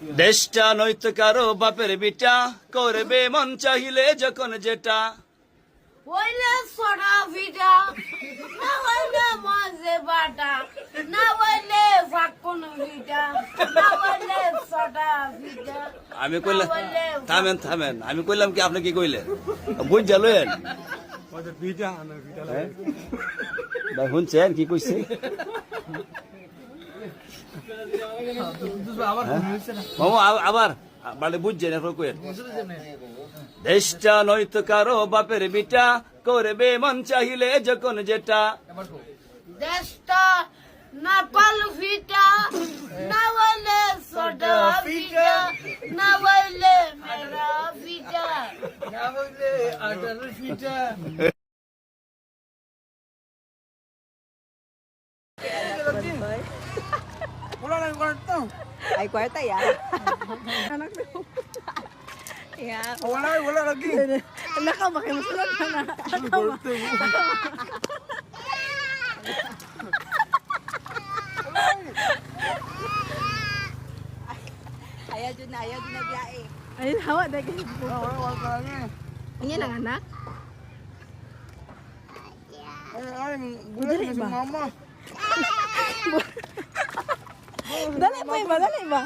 দেশটা নয়তো কারো বাপের বিটা, করবে মন চাহিলে যখন যেটা। হইলে সোনা ভিটা, না হইলে মাঝে বাটা, না হইলে ফাঁকুন ভিটা, না হইলে সোনা ভিটা। আমি কইলাম থামেন থামেন, আমি কইলাম কি আপনি কি কইলেন বুঝ জালেন ভাই শুনছেন কি কইছে? মামু আবার মানে বুঝছেন এখন কইেন। দেশটা নয়তো কারো বাপের বিটা, করবে মন চাহিলে যখন যেটা। দেশটা না পাল ভিটা, না হইলে সোনা ভিটা, না হইলে মেরা ভিটা। Ay, kwarta yan. Anak ko. Yeah. Wala lagi. Anak ka, makimusulat ka na. Ayaw dyan na biyahe. Ayun, hawa na ganyan po. Wala lagi. Ano lang, anak? Ay, bulat na si mama. Dali ba?